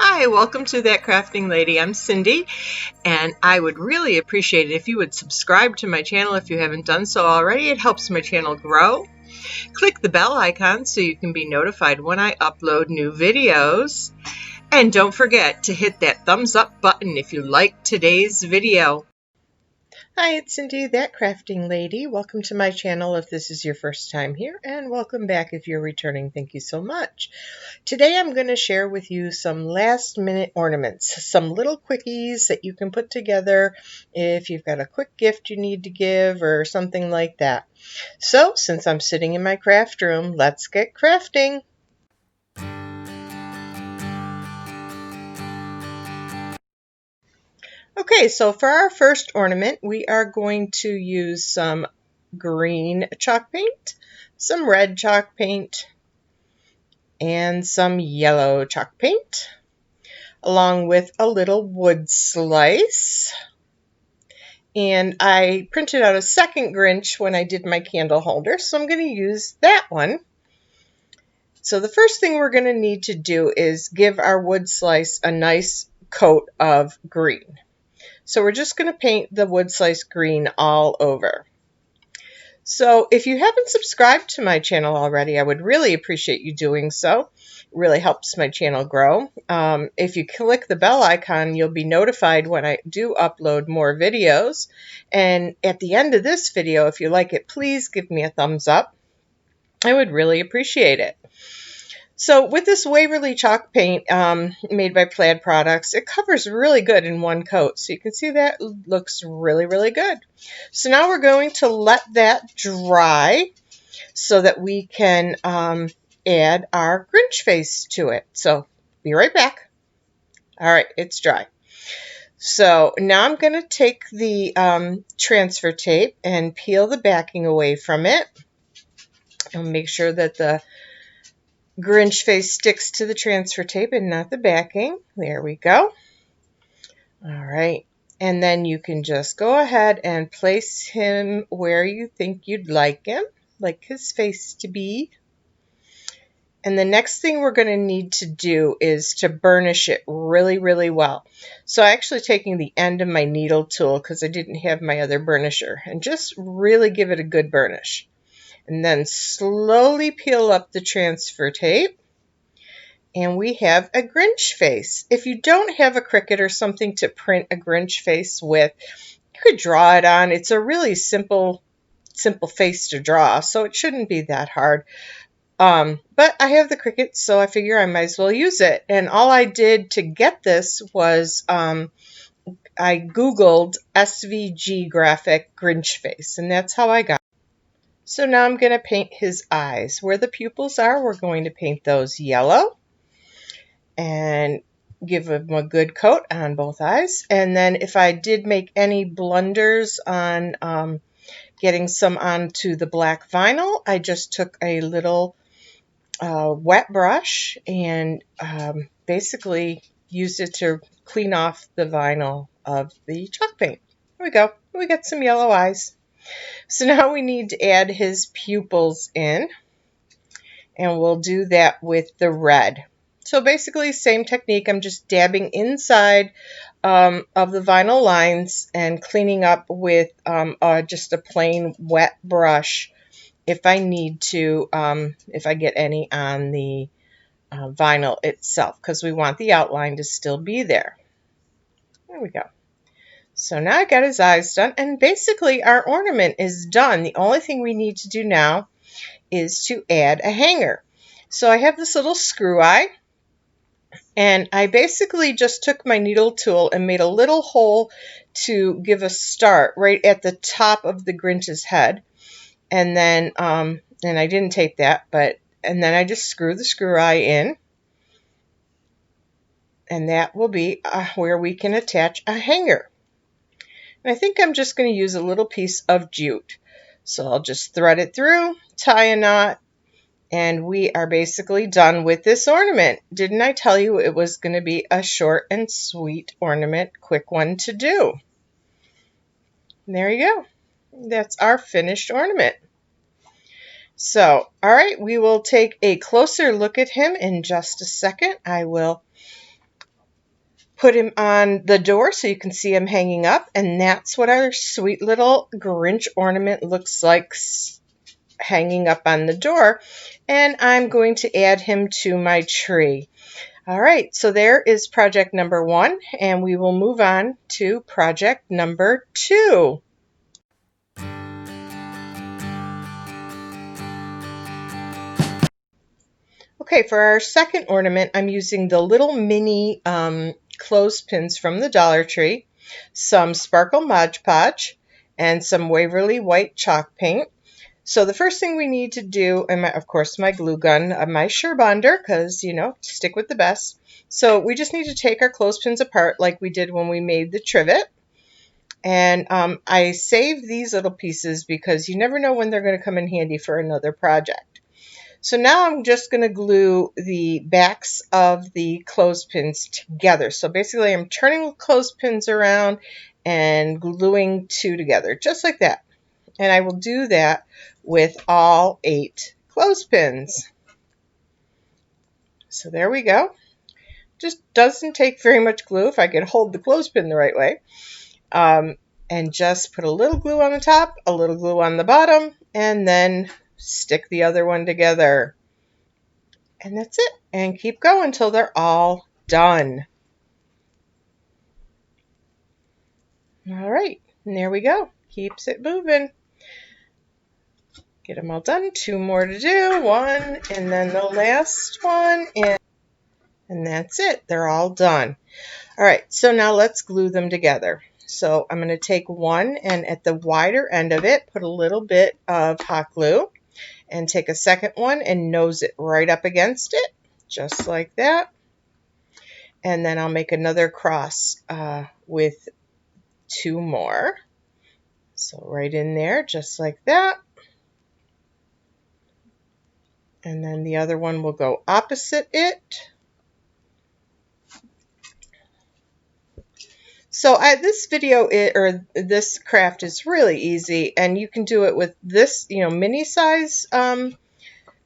Hi, welcome to That Crafting Lady. I'm Cindy, and I would really appreciate it if you would subscribe to my channel if you haven't done so already. It helps my channel grow. Click the bell icon so you can be notified when I upload new videos. And don't forget to hit that thumbs up button if you like today's video. Hi, it's Cindy, That Crafting Lady. Welcome to my channel if this is your first time here, and welcome back if you're returning. Thank you so much. Today I'm going to share with you some last minute ornaments, some little quickies that you can put together if you've got a quick gift you need to give or something like that. So since I'm sitting in my craft room, let's get crafting. Okay, so for our first ornament, we are going to use some green chalk paint, some red chalk paint, and some yellow chalk paint, along with a little wood slice. And I printed out a second Grinch when I did my candle holder, so I'm going to use that one. So the first thing we're going to need to do is give our wood slice a nice coat of green. So we're just going to paint the wood slice green all over. So if you haven't subscribed to my channel already, I would really appreciate you doing so. It really helps my channel grow. If you click the bell icon, you'll be notified when I do upload more videos. And at the end of this video, if you like it, please give me a thumbs up. I would really appreciate it. So with this Waverly chalk paint made by Plaid Products, it covers really good in one coat. So you can see that looks really, really good. So now we're going to let that dry so that we can add our Grinch face to it. So be right back. All right, it's dry. So now I'm going to take the transfer tape and peel the backing away from it. And make sure that the Grinch face sticks to the transfer tape and not the backing. There we go. All right. And then you can just go ahead and place him where you think you'd like his face to be. And the next thing we're going to need to do is to burnish it really, really well. So I'm actually taking the end of my needle tool because I didn't have my other burnisher, and just really give it a good burnish. And then slowly peel up the transfer tape. And we have a Grinch face. If you don't have a Cricut or something to print a Grinch face with, you could draw it on. It's a really simple face to draw, so it shouldn't be that hard. But I have the Cricut, so I figure I might as well use it. And all I did to get this was I Googled SVG graphic Grinch face, and that's how I got it. So now I'm going to paint his eyes. Where the pupils are, we're going to paint those yellow and give him a good coat on both eyes. And then if I did make any blunders on getting some onto the black vinyl, I just took a little wet brush and basically used it to clean off the vinyl of the chalk paint. There we go. We got some yellow eyes. So now we need to add his pupils in, and we'll do that with the red. So basically same technique. I'm just dabbing inside of the vinyl lines and cleaning up with just a plain wet brush if I need to, if I get any on the vinyl itself, because we want the outline to still be there. There we go. So now I got his eyes done, and basically our ornament is done. The only thing we need to do now is to add a hanger. So I have this little screw eye, and I basically just took my needle tool and made a little hole to give a start right at the top of the Grinch's head. And then, and I didn't tape that, and then I just screw the screw eye in. And that will be where we can attach a hanger. And I think I'm just going to use a little piece of jute. So I'll just thread it through, tie a knot, and we are basically done with this ornament. Didn't I tell you it was going to be a short and sweet ornament, quick one to do? And there you go. That's our finished ornament. So, all right, we will take a closer look at him in just a second. I will put him on the door so you can see him hanging up, and that's what our sweet little Grinch ornament looks like hanging up on the door. And I'm going to add him to my tree. All right, so there is project number 1, and we will move on to project number 2. Okay, for our second ornament, I'm using the little mini clothespins from the Dollar Tree, some sparkle Mod Podge, and some Waverly white chalk paint. So the first thing we need to do, and of course my glue gun, my Surebonder, because, you know, stick with the best. So we just need to take our clothespins apart like we did when we made the trivet. And I saved these little pieces because you never know when they're going to come in handy for another project. So now I'm just going to glue the backs of the clothespins together. So basically I'm turning the clothespins around and gluing 2 together, just like that. And I will do that with all 8 clothespins. So there we go. Just doesn't take very much glue if I can hold the clothespin the right way. And just put a little glue on the top, a little glue on the bottom, and then stick the other one together. And that's it. And keep going until they're all done. All right, and there we go. Keeps it moving. Get them all done. 2 more to do. 1, and then the last one. And that's it. They're all done. All right, so now let's glue them together. So I'm going to take one, and at the wider end of it, put a little bit of hot glue. And take a second one and nose it right up against it, just like that. And then I'll make another cross with 2 more. So right in there, just like that. And then the other one will go opposite it. So this video or this craft is really easy, and you can do it with this, mini size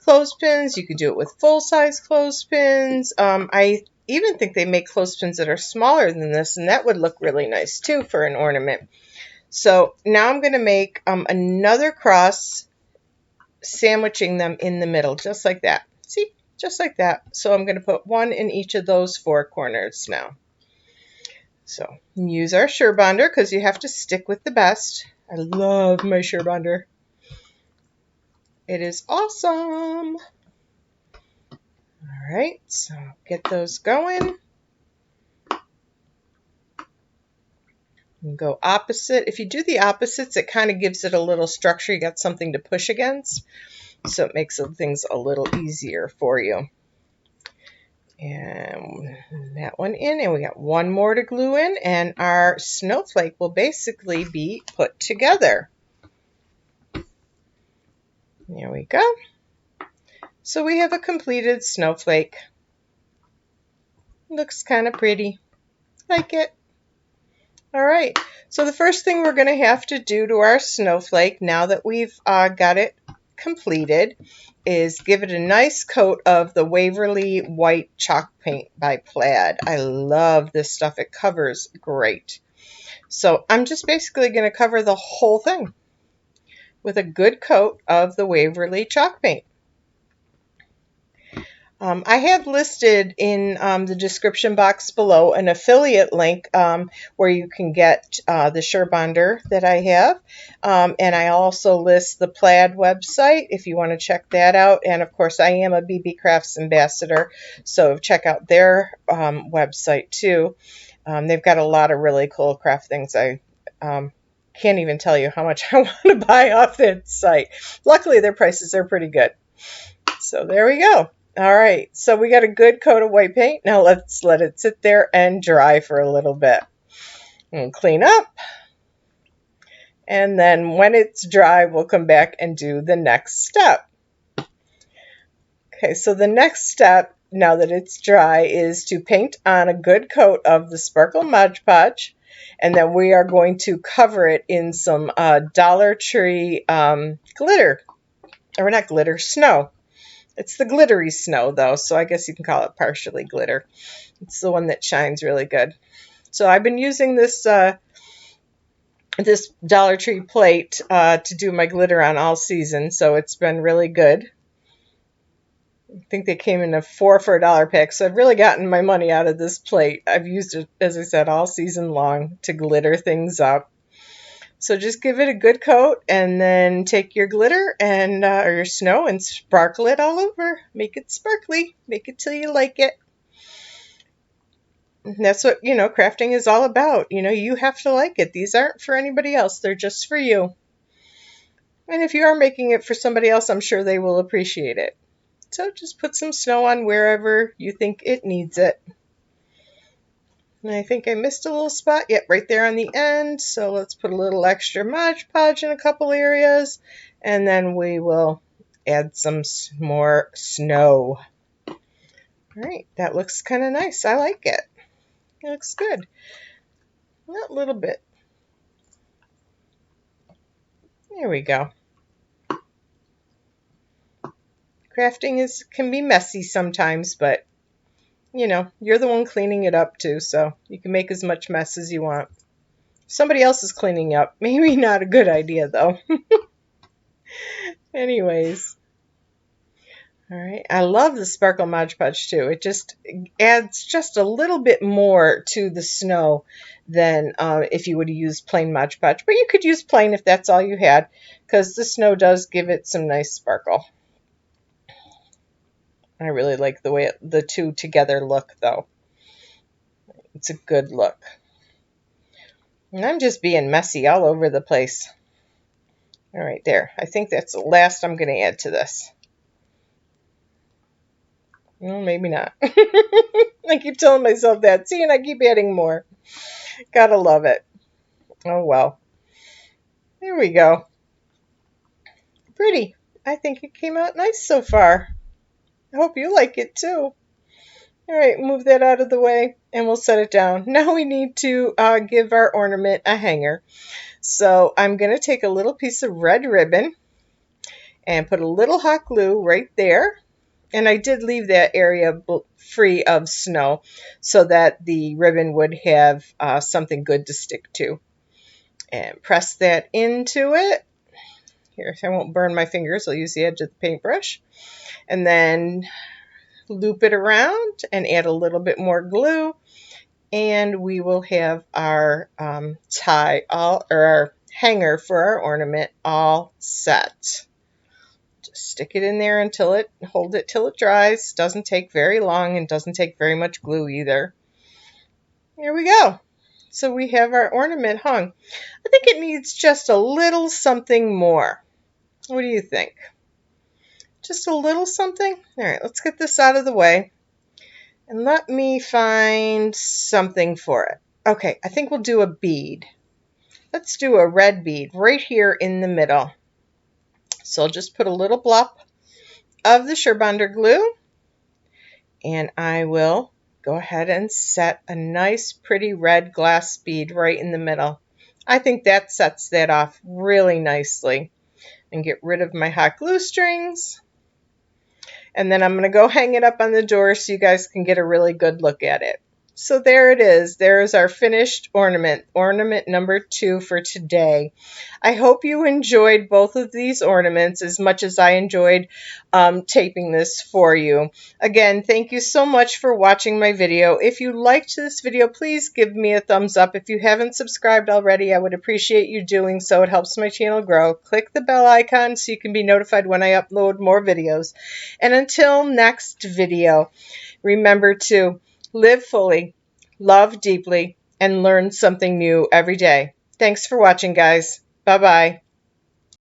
clothespins. You can do it with full size clothespins. I even think they make clothespins that are smaller than this, and that would look really nice too for an ornament. So now I'm going to make another cross, sandwiching them in the middle, just like that. See, just like that. So I'm going to put 1 in each of those 4 corners now. So use our Surebonder because you have to stick with the best. I love my Surebonder. It is awesome. All right, so get those going. And go opposite. If you do the opposites, it kind of gives it a little structure. You got something to push against, so it makes things a little easier for you. And that one in, and we got 1 more to glue in, and our snowflake will basically be put together. There we go. So we have a completed snowflake. Looks kind of pretty. Like it. All right. So the first thing we're going to have to do to our snowflake, now that we've got it completed, is give it a nice coat of the Waverly white chalk paint by Plaid. I love this stuff. It covers great. So I'm just basically going to cover the whole thing with a good coat of the Waverly chalk paint. I have listed in the description box below an affiliate link where you can get the Surebonder that I have. And I also list the Plaid website if you want to check that out. And of course, I am a BB Crafts ambassador, so check out their website too. They've got a lot of really cool craft things. I can't even tell you how much I want to buy off that site. Luckily, their prices are pretty good. So there we go. All right, so we got a good coat of white paint. Now let's let it sit there and dry for a little bit. And clean up. And then when it's dry, we'll come back and do the next step. Okay, so the next step, now that it's dry, is to paint on a good coat of the Sparkle Mod Podge. And then we are going to cover it in some Dollar Tree glitter. Or not glitter, snow. It's the glittery snow, though, so I guess you can call it partially glitter. It's the one that shines really good. So I've been using this this Dollar Tree plate to do my glitter on all season, so it's been really good. I think they came in a 4 for $1 pack, so I've really gotten my money out of this plate. I've used it, as I said, all season long to glitter things up. So just give it a good coat and then take your glitter and or your snow and sparkle it all over. Make it sparkly. Make it till you like it. And that's what, crafting is all about. You have to like it. These aren't for anybody else. They're just for you. And if you are making it for somebody else, I'm sure they will appreciate it. So just put some snow on wherever you think it needs it. And I think I missed a little spot. Yep, right there on the end. So let's put a little extra Mod Podge in a couple areas. And then we will add some more snow. All right, that looks kind of nice. I like it. It looks good. A little bit. There we go. Crafting can be messy sometimes, but you're the one cleaning it up too, so you can make as much mess as you want. Somebody else is cleaning up. Maybe not a good idea, though. Anyways. All right. I love the Sparkle Mod Podge, too. It just adds just a little bit more to the snow than if you would use plain Mod Podge. But you could use plain if that's all you had, because the snow does give it some nice sparkle. I really like the way the two together look, though. It's a good look. And I'm just being messy all over the place. All right, there. I think that's the last I'm going to add to this. Well, maybe not. I keep telling myself that. See, and I keep adding more. Gotta love it. Oh, well. There we go. Pretty. I think it came out nice so far. I hope you like it, too. All right, move that out of the way, and we'll set it down. Now we need to give our ornament a hanger. So I'm going to take a little piece of red ribbon and put a little hot glue right there. And I did leave that area free of snow so that the ribbon would have something good to stick to. And press that into it. Here, I won't burn my fingers. I'll use the edge of the paintbrush. And then loop it around and add a little bit more glue. And we will have our our hanger for our ornament all set. Just stick it in there hold it till it dries. Doesn't take very long and doesn't take very much glue either. Here we go. So we have our ornament hung. I think it needs just a little something more. What do you think? Just a little something? All right, let's get this out of the way. And let me find something for it. Okay, I think we'll do a bead. Let's do a red bead right here in the middle. So I'll just put a little blop of the Surebonder glue. And I will go ahead and set a nice pretty red glass bead right in the middle. I think that sets that off really nicely. And get rid of my hot glue strings. And then I'm going to go hang it up on the door so you guys can get a really good look at it. So there it is. There's our finished ornament number 2 for today. I hope you enjoyed both of these ornaments as much as I enjoyed taping this for you. Again, thank you so much for watching my video. If you liked this video, please give me a thumbs up. If you haven't subscribed already, I would appreciate you doing so. It helps my channel grow. Click the bell icon so you can be notified when I upload more videos. And until next video, remember to live fully, love deeply, and learn something new every day. Thanks for watching, guys. Bye-bye.